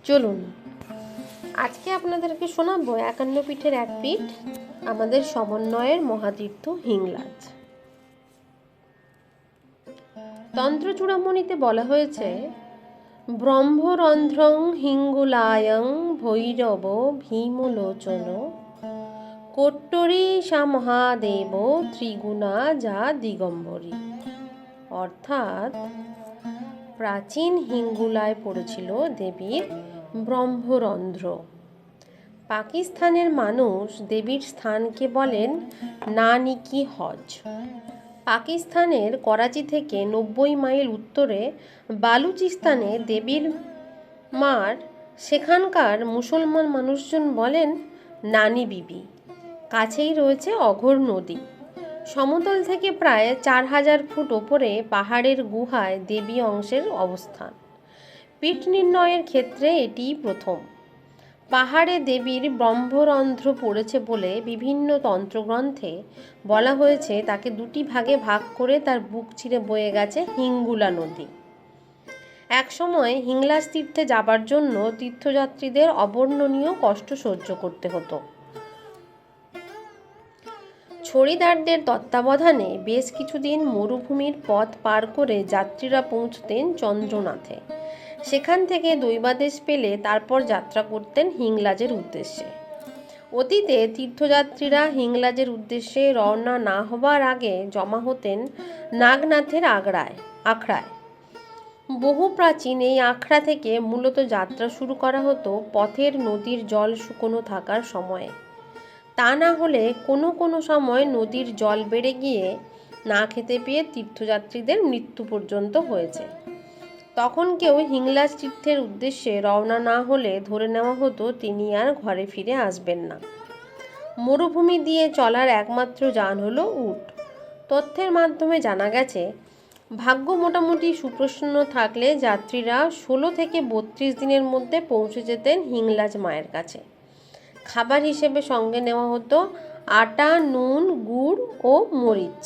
চলুন আজকে আপনাদেরকে শোনাবো ৫১ পীঠের এক পীঠ, আমাদের সমন্বয়ের মহাতীর্থ হিংলাজ। তন্ত্রচূড়ামণিতে বলা হয়েছে, ব্রহ্মরন্ধ্রং হিঙ্গুলায়ং ভৈরব ভীমলোচন কোট্টরী সা মহাদেব ত্রিগুণা যা দিগম্বরী। অর্থাৎ প্রাচীন হিঙ্গুলায় পড়েছিল দেবীর ব্রহ্মরন্ধ্র। পাকিস্তানের মানুষ দেবীর স্থানকে বলেন নানিকি হজ। পাকিস্তানের করাচি থেকে ৯০ মাইল উত্তরে বালুচিস্তানে দেবীর মার, সেখানকার মুসলমান মানুষজন বলেন নানি বিবি। কাছেই রয়েছে অঘোর নদী। সমতল থেকে প্রায় ৪,০০০ ফুট ওপরে পাহাড়ের গুহায় দেবী অংশের অবস্থান। পীঠ নির্ণয়ের ক্ষেত্রে এটিই প্রথম। পাহাড়ে দেবীর ব্রহ্মরন্ধ্র পড়েছে বলে বিভিন্ন তন্ত্রগ্রন্থে বলা হয়েছে তাকে দুটি ভাগে ভাগ করে তার বুক চিরে বয়ে গেছে হিঙ্গুলা নদী। একসময় হিংলাজ তীর্থে যাবার জন্য তীর্থযাত্রীদের অবর্ণনীয় কষ্ট সহ্য করতে হতো। ছড়িদারদের তত্ত্বাবধানে বেশ কিছুদিন মরুভূমির পথ পার করে যাত্রীরা পৌঁছতেন চন্দ্রনাথে। সেখান থেকে দৈবাদেশ পেলে তারপর যাত্রা করতেন হিংলাজের উদ্দেশ্যে। অতীতে তীর্থযাত্রীরা হিংলাজের উদ্দেশ্যে রওনা না হবার আগে জমা হতেন নাগনাথের আখড়ায়। বহু প্রাচীন এই আখড়া থেকে মূলত যাত্রা শুরু করা হতো পথের নদীর জল শুকনো থাকার সময়ে। তা না হলে কোনো কোনো সময় নদীর জল বেড়ে গিয়ে না খেতে পেয়ে তীর্থযাত্রীদের মৃত্যু পর্যন্ত হয়েছে। তখন কেউ হিংলাজ তীর্থের উদ্দেশ্যে রওনা না হলে ধরে নেওয়া হতো তিনি আর ঘরে ফিরে আসবেন না। মরুভূমি দিয়ে চলার একমাত্র যান হলো উট। তথ্যের মাধ্যমে জানা গেছে, ভাগ্য মোটামুটি সুপ্রসন্ন থাকলে যাত্রীরা ১৬ থেকে ৩২ দিনের মধ্যে পৌঁছে যেতেন হিংলাজ মায়ের কাছে। খাবার হিসেবে সঙ্গে নেওয়া হতো আটা, নুন, গুড় ও মরিচ।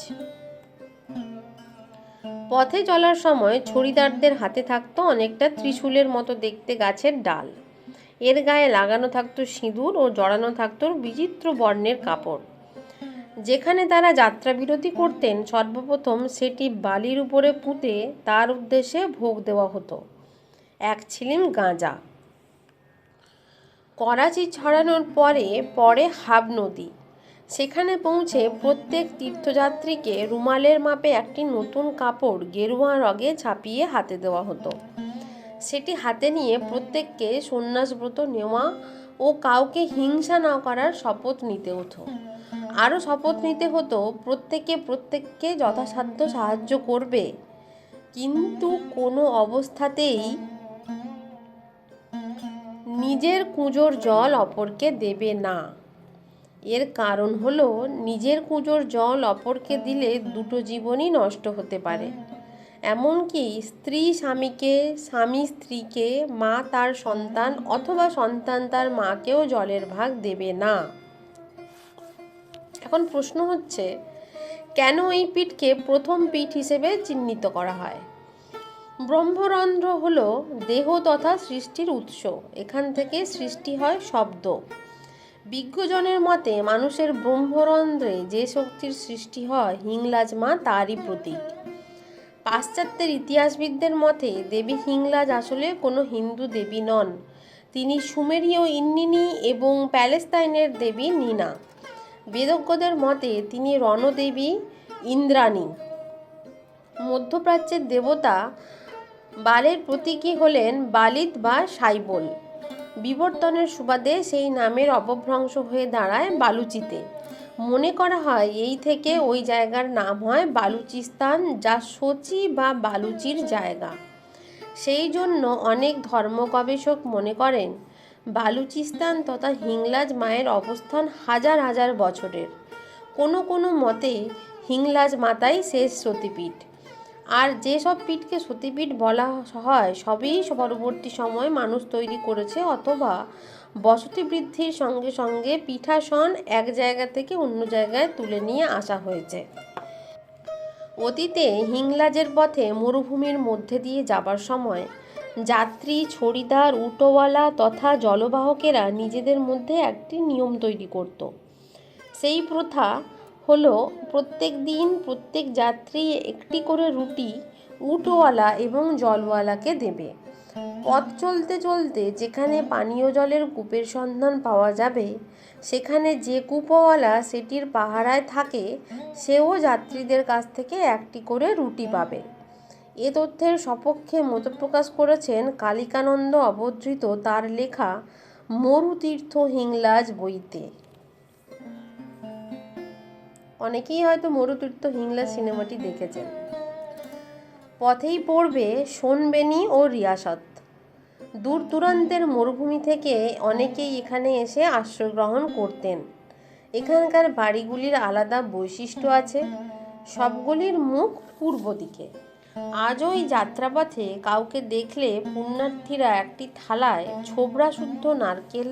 পথে চলার সময় ছড়িদারদের হাতে থাকতো অনেকটা ত্রিশূলের মতো দেখতে গাছের ডাল। এর গায়ে লাগানো থাকতো সিঁদুর ও জড়ানো থাকতো বিচিত্র বর্ণের কাপড়। যেখানে তারা যাত্রাবিরতি করতেন সর্বপ্রথম সেটি বালির উপরে পুঁতে তার উদ্দেশ্যে ভোগ দেওয়া হতো এক ছিলিম গাঁজা। করাচি ছড়ানোর পরে হাব নদী। সেখানে পৌঁছে প্রত্যেক তীর্থযাত্রীকে রুমালের মাপে একটি নতুন কাপড় গেরুয়া রঙে ছাপিয়ে হাতে দেওয়া হতো। সেটি হাতে নিয়ে প্রত্যেককে সন্ন্যাসব্রত নেওয়া ও কাউকে হিংসা না করার শপথ নিতে হতো। আরও শপথ নিতে হতো প্রত্যেককে যথাসাধ্য সাহায্য করবে, কিন্তু কোনো অবস্থাতেই নিজের কুঁজোর জল অপরকে দেবে না। এর কারণ হলো নিজের কুঁজোর জল অপরকে দিলে দুটো জীবনই নষ্ট হতে পারে। এমনকি স্ত্রী স্বামীকে, স্বামী স্ত্রীকে, মা তার সন্তান অথবা সন্তান তার মাকেও জলের ভাগ দেবে না। এখন প্রশ্ন হচ্ছে, কেন এই পীঠকে প্রথম পীঠ হিসেবে চিহ্নিত করা হয়? ব্রহ্মরন্ধ্র হলো দেহ তথা সৃষ্টির উৎস। এখান থেকে সৃষ্টি হয় শব্দ। বিজ্ঞজনের মতে মানুষের ব্রহ্মরন্ধ্রে যে শক্তির সৃষ্টি হয় হিংলাজ মা তারই প্রতীক। পাশ্চাত্যের ইতিহাসবিদদের মতে দেবী হিংলাজ আসলে কোনো হিন্দু দেবী নন। তিনি সুমেরীয় ইন্নিনি এবং প্যালেস্তাইনের দেবী নিনা। বেদজ্ঞদের মতে তিনি রণদেবী ইন্দ্রাণী। মধ্যপ্রাচ্যের দেবতা বালের প্রতীকী হলেন বালিত বা সাইবল। বিবর্তনের সুবাদে সেই নামের অপভ্রংশ হয়ে দাঁড়ায় বালুচিতে। মনে করা হয় এই থেকে ওই জায়গার নাম হয় বালুচিস্তান, যা সোচি বা বালুচির জায়গা। সেই জন্য অনেক ধর্ম গবেষক মনে করেন বালুচিস্তান তথা হিংলাজ মায়ের অবস্থান হাজার হাজার বছরের। কোনো কোনো মতে হিংলাজ মাতাই শেষ সতীপীঠ। আর যেসব পীঠকে সতীপীঠ বলা হয় সবই পরবর্তী সময় মানুষ তৈরি করেছে অথবা বসতি বৃদ্ধির সঙ্গে সঙ্গে পীঠাসন এক জায়গা থেকে অন্য জায়গায় তুলে নিয়ে আসা হয়েছে। অতীতে হিংলাজের পথে মরুভূমির মধ্যে দিয়ে যাবার সময় যাত্রী, ছড়িদার, উটোওয়ালা তথা জলবাহকেরা নিজেদের মধ্যে একটি নিয়ম তৈরি করত। সেই প্রথা হলো প্রত্যেক দিন প্রত্যেক যাত্রী একটি করে রুটি উটোওয়ালা এবং জলওয়ালাকে দেবে। পথ চলতে চলতে যেখানে পানীয় জলের কূপের সন্ধান পাওয়া যাবে, সেখানে যে কূপওয়ালা সেটির পাহারায় থাকে সেও যাত্রীদের কাছ থেকে একটি করে রুটি পাবে। এ তথ্যের সপক্ষে মতপ্রকাশ করেছেন কালিকানন্দ অবধৃত তার লেখা মরুতীর্থ হিংলাজ বইতে। অনেকেই হয়তো মরুতীর্থ হিংলাজ সিনেমাটি দেখেছেন। পথেই পড়বে সোনবেনি ও রিয়াসত। দূর দূরান্তের মরুভূমি থেকে অনেকেই এখানে এসে আশ্রয় গ্রহণ করতেন। এখানকার বাড়িগুলির আলাদা বৈশিষ্ট্য আছে। সবগুলির মুখ পূর্ব দিকে। আজও এই যাত্রাপথে কাউকে দেখলে পুণ্যার্থীরা একটি থালায় ছোবড়া শুদ্ধ নারকেল,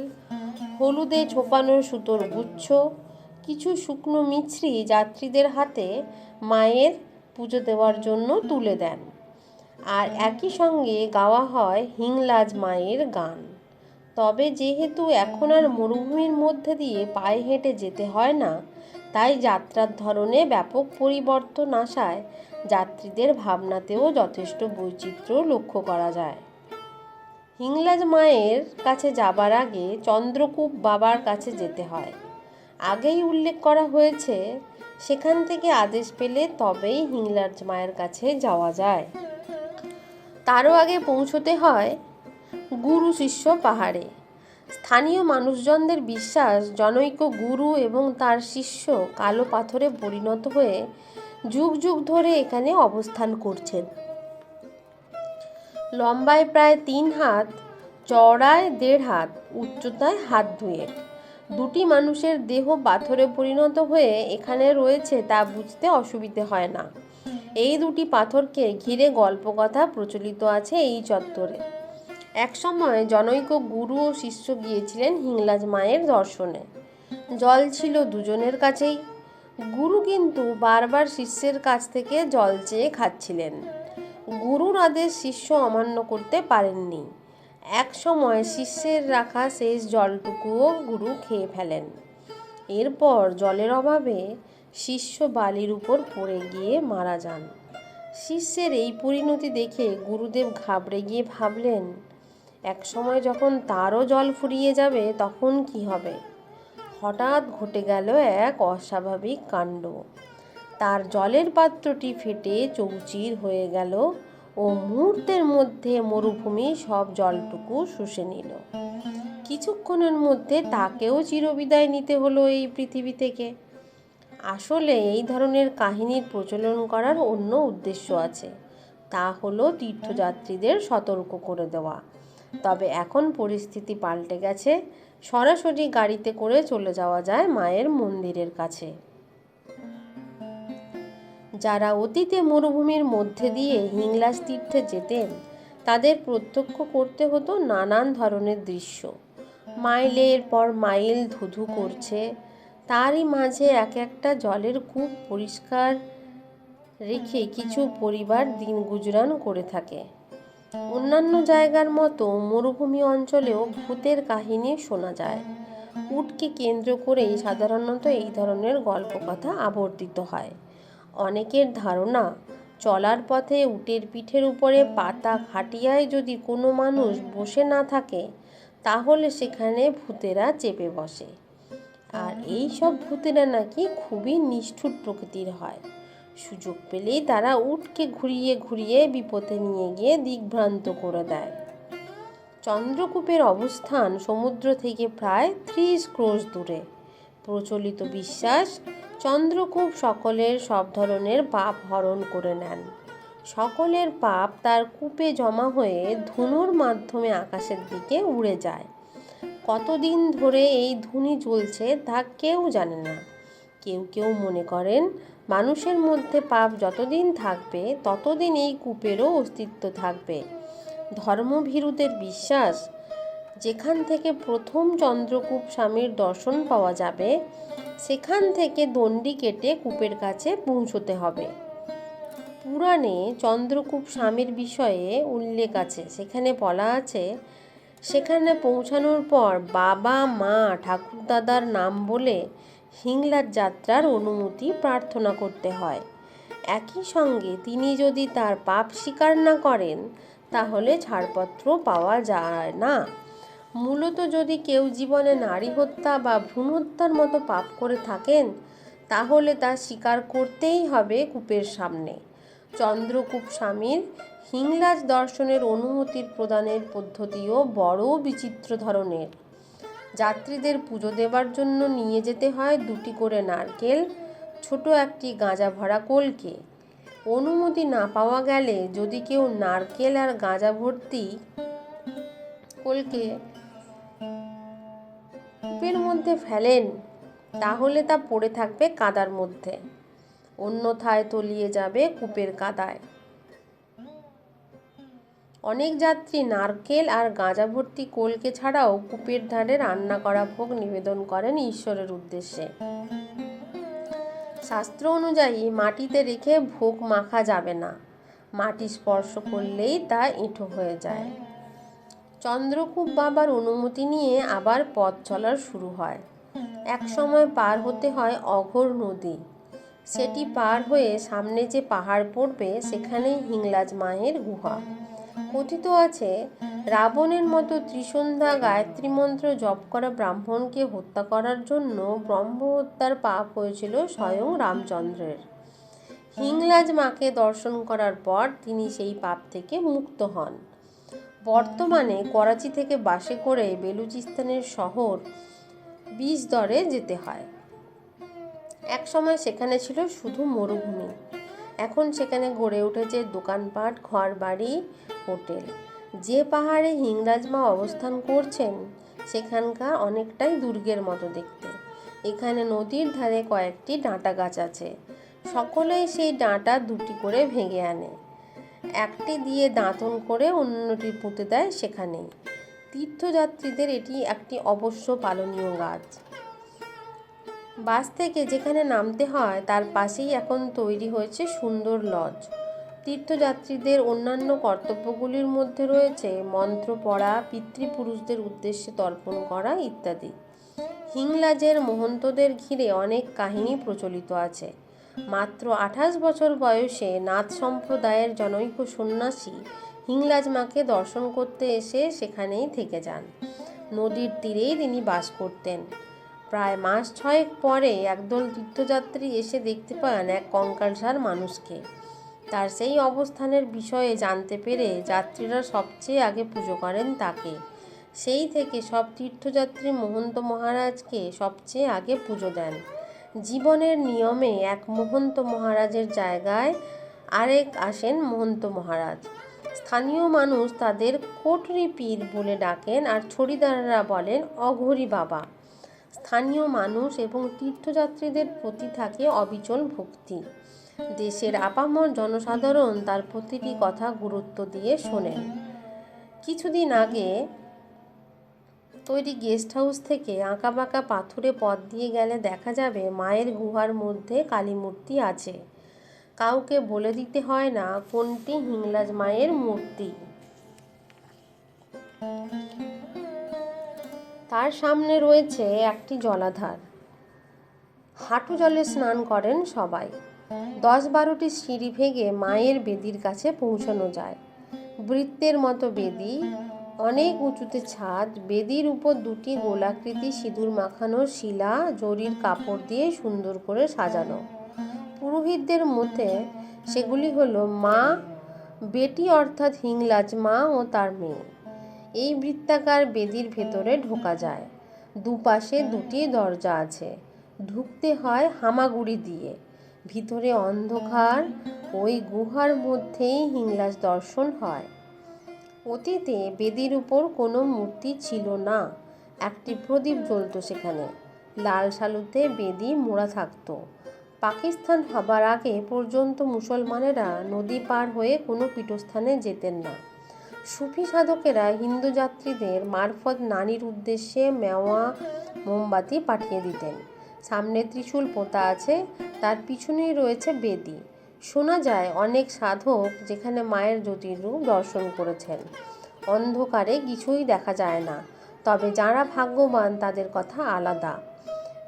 হলুদে ছোপানো সুতোর গুচ্ছ, কিছু শুকনো মিছরি যাত্রীদের হাতে মায়ের পুজো দেওয়ার জন্য তুলে দেন। আর একই সঙ্গে গাওয়া হয় হিংলাজ মায়ের গান। তবে যেহেতু এখন আর মরুভূমির মধ্যে দিয়ে পায়ে হেঁটে যেতে হয় না, তাই যাত্রার ধরনে ব্যাপক পরিবর্তন আসায় যাত্রীদের ভাবনাতেও যথেষ্ট বৈচিত্র্য লক্ষ্য করা যায়। হিংলাজ মায়ের কাছে যাবার আগে চন্দ্রকূপ বাবার কাছে যেতে হয়। আগেই উল্লেখ করা হয়েছে, সেখান থেকে আদেশ পেলে তবেই হিংলাজ মায়ের কাছে যাওয়া যায়। তারও আগে পৌঁছতে হয় গুরু শিষ্য পাহাড়ে। স্থানীয় মানুষজনদের বিশ্বাস, জনৈক গুরু এবং তার শিষ্য কালো পাথরে পরিণত হয়ে যুগ যুগ ধরে এখানে অবস্থান করছেন। লম্বায় প্রায় 3 হাত, চওড়ায় 1.5 হাত, উচ্চতায় হাত 2 দুটি মানুষের দেহ পাথরে পরিণত হয়ে এখানে রয়েছে তা বুঝতে অসুবিধে হয় না। এই দুটি পাথরকে ঘিরে গল্পকথা প্রচলিত আছে এই চত্বরে। একসময় জনৈক গুরু ও শিষ্য গিয়েছিলেন হিংলাজ মায়ের দর্শনে। জল ছিল দুজনের কাছেই। গুরু কিন্তু বারবার শিষ্যের কাছ থেকে জল চেয়ে খাচ্ছিলেন। গুরুর আদেশ শিষ্য অমান্য করতে পারেননি। এক সময় শিষ্যের রাখা শেষ জলটুকুও গুরু খেয়ে ফেলেন। এরপর জলের অভাবে শিষ্য বালির উপর পড়ে গিয়ে মারা যান। শিষ্যের এই পরিণতি দেখে গুরুদেব ঘাবড়ে গিয়ে ভাবলেন, এক সময় যখন তারও জল ফুরিয়ে যাবে তখন কি হবে। হঠাৎ ঘটে গেল এক অস্বাভাবিক কাণ্ড। তার জলের পাত্রটি ফেটে চৌচির হয়ে গেল ও মুহূর্তের মধ্যে মরুভূমি সব জলটুকু শুষে নিল। কিছুক্ষণের মধ্যে তাকেও চিরবিদায় নিতে হলো এই পৃথিবী থেকে। আসলে এই ধরনের কাহিনীর প্রচলন করার অন্য উদ্দেশ্য আছে, তা হলো তীর্থযাত্রীদের সতর্ক করে দেওয়া। তবে এখন পরিস্থিতি পাল্টে গেছে, সরাসরি গাড়িতে করে চলে যাওয়া যায় মায়ের মন্দিরের কাছে। যারা অতীতে মরুভূমির মধ্যে দিয়ে হিংলাজ তীর্থে যেতেন, তাদের প্রত্যক্ষ করতে হতো নানান ধরনের দৃশ্য। মাইলের পর মাইল ধুধু করছে, তারই মাঝে এক একটা জলের কূপ পরিষ্কার রেখে কিছু পরিবার দিন গুজরান করে থাকে। অন্যান্য জায়গার মতো মরুভূমি অঞ্চলেও ভূতের কাহিনী শোনা যায়। উটকে কেন্দ্র করেই সাধারণত এই ধরনের গল্পকথা আবর্তিত হয়। অনেকের ধারণা, চলার পথে উটের পিঠের উপরে পাতা খাটিয়ায় যদি কোনো মানুষ বসে না থাকে, তাহলে সেখানে ভূতেরা চেপে বসে। আর এই সব ভূতেরা নাকি খুবই নিষ্ঠুর প্রকৃতির হয়। সুযোগ পেলেই তারা উটকে ঘুরিয়ে ঘুরিয়ে বিপদে নিয়ে গিয়ে দিগ্ভ্রান্ত করে দেয়। চন্দ্রকূপের অবস্থান সমুদ্র থেকে প্রায় 30 ক্রোশ দূরে। প্রচলিত বিশ্বাস, চন্দ্রকূপ সকলের সব ধরনের পাপ হরণ করে নেন। সকলের পাপ তার কূপে জমা হয়ে ধুনুর মাধ্যমে আকাশের দিকে উড়ে যায়। কতদিন ধরে এই ধুনি জ্বলছে তা কেউ জানে না। কেউ কেউ মনে করেন, মানুষের মধ্যে পাপ যতদিন থাকবে ততদিন এই কূপেরও অস্তিত্ব থাকবে। ধর্মভীরুদের বিশ্বাস, যেখান থেকে প্রথম চন্দ্রকূপ স্বামীর দর্শন পাওয়া যাবে, সেখান থেকে দণ্ডি কেটে কূপের কাছে পৌঁছতে হবে। পুরাণে চন্দ্রকূপ স্বামীর বিষয়ে উল্লেখ আছে। সেখানে বলা আছে, সেখানে পৌঁছানোর পর বাবা মা ঠাকুরদাদার নাম বলে হিংলাজ যাত্রার অনুমতি প্রার্থনা করতে হয়। একই সঙ্গে তিনি যদি তার পাপ স্বীকার না করেন তাহলে ছাড়পত্র পাওয়া যায় না। মূলত যদি কেউ জীবনে নারী হত্যা বা ভ্রূণ হত্যার মতো পাপ করে থাকেন তাহলে তা স্বীকার করতেই হবে কূপের সামনে। চন্দ্রকূপ স্বামীর হিংলাজ দর্শনের অনুমতির প্রদানের পদ্ধতিও বড় বিচিত্র ধরনের। যাত্রীদের পুজো দেবার জন্য নিয়ে যেতে হয় 2টি করে নারকেল, ছোট একটি গাঁজা ভরা কলকে। অনুমতি না পাওয়া গেলে যদি কেউ নারকেল আর গাঁজা ভর্তি কলকে কূপের মধ্যে ফেলেন তাহলে তা পড়ে থাকবে কাদার মধ্যে, অন্যথায় তলিয়ে যাবে কূপের কাদায়। অনেক যাত্রী নারকেল আর গাঁজা ভর্তি কলকে ছাড়াও কূপের ধারে রান্না করা ভোগ নিবেদন করেন ঈশ্বরের উদ্দেশ্যে। শাস্ত্র অনুযায়ী মাটিতে রেখে ভোগ মাখা যাবে না, মাটি স্পর্শ করলেই তা এঁঠো হয়ে যায়। চন্দ্রকূপ বাবার অনুমতি নিয়ে আবার পথ চলা শুরু হয়। এক সময় পার হতে হয় অঘোর নদী। সেটি পার হয়ে সামনে যে পাহাড় পড়বে সেখানেই হিংলাজ মায়ের গুহা। কথিত আছে, রাবণের মতো ত্রিসন্ধ্যা গায়ত্রী মন্ত্র জপ করা ব্রাহ্মণকে হত্যা করার জন্য ব্রহ্মহত্যার পাপ হয়েছিল স্বয়ং রামচন্দ্রের। হিংলাজ মাকে দর্শন করার পর তিনি সেই পাপ থেকে মুক্ত হন। বর্তমানে করাচি থেকে বাসে করে বেলুচিস্তানের শহর বিজদরে যেতে হয়। এক সময় সেখানে ছিল শুধু মরুভূমি। এখন সেখানে গড়ে উঠেছে দোকানপাট, ঘরবাড়ি, হোটেল। যে পাহাড়ে হিংলাজ মা অবস্থান করছেন সেখানকার অনেকটাই দুর্গের মতো দেখতে। এখানে নদীর ধারে কয়েকটি ডাঁটা গাছ আছে। সকলেই সেই ডাঁটা 2টি করে ভেঙে আনে, একটি দিয়ে দাঁতন করে অন্যটি পুঁতে দেয় সেখানেই। তীর্থযাত্রীদের এটি একটি অবশ্য পালনীয় গাছ। বাস থেকে যেখানে নামতে হয় তার পাশেই এখন তৈরি হয়েছে সুন্দর লজ। তীর্থযাত্রীদের অন্যান্য কর্তব্যগুলির মধ্যে রয়েছে মন্ত্র পড়া, পিতৃপুরুষদের উদ্দেশ্যে তর্পণ করা ইত্যাদি। হিংলাজের মহন্তদের ঘিরে অনেক কাহিনী প্রচলিত আছে। মাত্র 28 বছর বয়সে নাথ সম্প্রদায়ের জনৈক সন্ন্যাসী হিংলাজ মাকে দর্শন করতে এসে সেখানেই থেকে যান। নদীর তীরেই তিনি বাস করতেন। প্রায় মাস 6 পরে একদল তীর্থযাত্রী এসে দেখতে পান এক কঙ্কালসার মানুষকে। তার সেই অবস্থানের বিষয়ে জানতে পেরে যাত্রীরা সবচেয়ে আগে পুজো করেন তাকে। সেই থেকে সব তীর্থযাত্রী মহন্ত মহারাজকে সবচেয়ে আগে পুজো দেন। জীবনের নিয়মে এক মহন্ত মহারাজের জায়গায় আরেক আসেন মহন্ত মহারাজ। স্থানীয় মানুষ তাদের কোটরি পীর বলে ডাকেন আর ছড়িদাররা বলেন অঘোরী বাবা। স্থানীয় মানুষ এবং তীর্থযাত্রীদের প্রতি থাকে অবিচল ভক্তি। দেশের আপামর জনসাধারণ তার প্রতিটি কথা গুরুত্ব দিয়ে শোনেন। কিছুদিন আগে তৈরি গেস্ট হাউস থেকে আঁকাবাঁকা পাথুরে পথ দিয়ে গেলে দেখা যাবে মায়ের গুহার মধ্যে কালী মূর্তি আছে। কাউকে বলে দিতে হয় না কোনটি হিংলাজ মায়ের মূর্তি। তার সামনে রয়েছে একটি জলাধার। হাঁটু জলে স্নান করেন সবাই। 10-12টি সিঁড়ি ভেঙে মায়ের বেদির কাছে পৌঁছানো যায়। বৃত্তের মতো বেদি, অনেক উঁচুতে ছাদ। বেদির উপর 2টি গোলাকৃতি সিঁদুর মাখানো শিলা জরির কাপড় দিয়ে সুন্দর করে সাজানো। পুরোহিতদের মতে সেগুলি হলো মা, বেটি অর্থাৎ হিংলাজ মা ও তার মেয়ে। এই বৃত্তাকার বেদির ভেতরে ঢোকা যায়। দুপাশে 2টি দরজা আছে। ঢুকতে হয় হামাগুড়ি দিয়ে। ভিতরে অন্ধকার। ওই গুহার মধ্যেই হিংলাজ দর্শন হয়। অতীতে বেদির উপর কোনো মূর্তি ছিল না। একটি প্রদীপ জ্বলত সেখানে। লাল শালুতে বেদি মোড়া থাকত। পাকিস্তান হবার আগে পর্যন্ত মুসলমানেরা নদী পার হয়ে কোনো পীঠস্থানে যেতেন না। সুফি সাধকেরা হিন্দু যাত্রীদের মারফত নানির উদ্দেশ্যে মেওয়া, মোমবাতি পাঠিয়ে দিতেন। সামনে ত্রিশূল পোঁতা আছে, তার পিছনেই রয়েছে বেদি। শোনা যায় অনেক সাধক যেখানে মায়ের জ্যোতির্রূপ দর্শন করেছেন। অন্ধকারে কিছুই দেখা যায় না, তবে যারা ভাগ্যবান তাদের কথা আলাদা।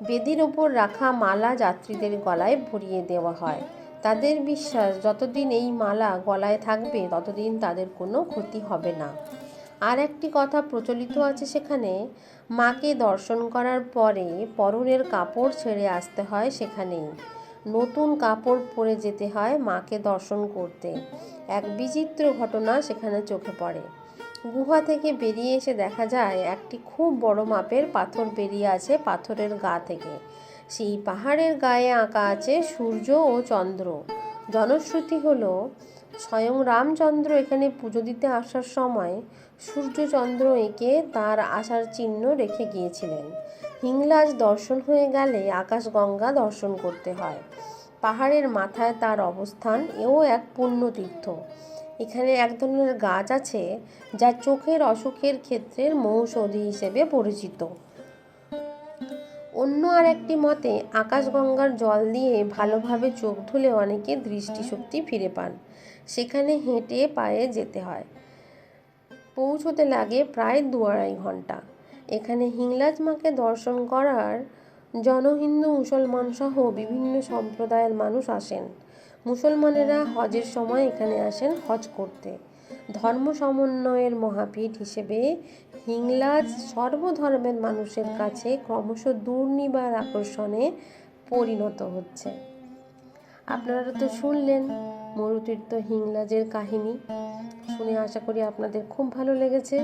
বেদির ওপর রাখা মালা যাত্রীদের গলায় পরিয়ে দেওয়া হয়। তাদের বিশ্বাস যতদিন এই মালা গলায় থাকবে ততদিন তাদের কোনো ক্ষতি হবে না। আর একটি কথা প্রচলিত আছে, সেখানে মাকে দর্শন করার পরে পরনের কাপড় ছেড়ে আসতে হয় সেখানেই। নতুন কাপড় পরে যেতে হয় মাকে দর্শন করতে। এক বিচিত্র ঘটনা সেখানে চোখে পড়ে। গুহা থেকে বেরিয়ে এসে দেখা যায় একটি খুব বড় মাপের পাথর বেরিয়ে আছে পাথরের গা থেকে। সেই পাহাড়ের গায়ে আঁকা আছে সূর্য ও চন্দ্র। জনশ্রুতি হলো স্বয়ং রামচন্দ্র এখানে পুজো দিতে আসার সময় সূর্য চন্দ্র এঁকে তার আসার চিহ্ন রেখে গিয়েছিলেন। হিংলাজ দর্শন হয়ে গেলে আকাশগঙ্গা দর্শন করতে হয়। পাহাড়ের মাথায় তার অবস্থান, এও এক পুণ্যতীর্থ। এখানে এক ধরনের গাছ আছে যা চোখের অসুখের ক্ষেত্রে মৌষধি হিসেবে পরিচিত। অন্য আর একটি মতে আকাশগঙ্গার জল দিয়ে ভালোভাবে চোখ ধুলে অনেকে দৃষ্টিশক্তি ফিরে পান। সেখানে হেঁটে পায়ে যেতে হয়, পৌঁছতে লাগে প্রায় 2-2.5 ঘন্টা। এখানে হিংলাজ মাকে দর্শন করার হিন্দু মুসলমান সহ বিভিন্ন সম্প্রদায়ের মানুষ আসেন। মুসলমানেরা হজের সময় এখানে আসেন হজ করতে। ধর্ম সমন্বয়ের মহাপীঠ হিসেবে হিংলাজ সর্বধর্মের মানুষের কাছে ক্রমশ দুর্নিবার আকর্ষণে পরিণত হচ্ছে। আপনারা তো শুনলেন মরুতীর্থ হিংলাজের কাহিনী। শুনে আশা করি আপনাদের খুব ভালো লেগেছে।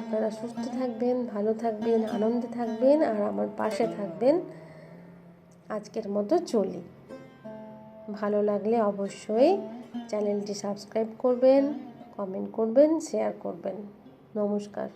আপনারা সুস্থ থাকবেন, ভালো থাকবেন, আনন্দে থাকবেন আর আমার পাশে থাকবেন। আজকের মতো চলি। ভালো লাগলে অবশ্যই চ্যানেলটি সাবস্ক্রাইব করবেন, কমেন্ট করবেন, শেয়ার করবেন। নমস্কার।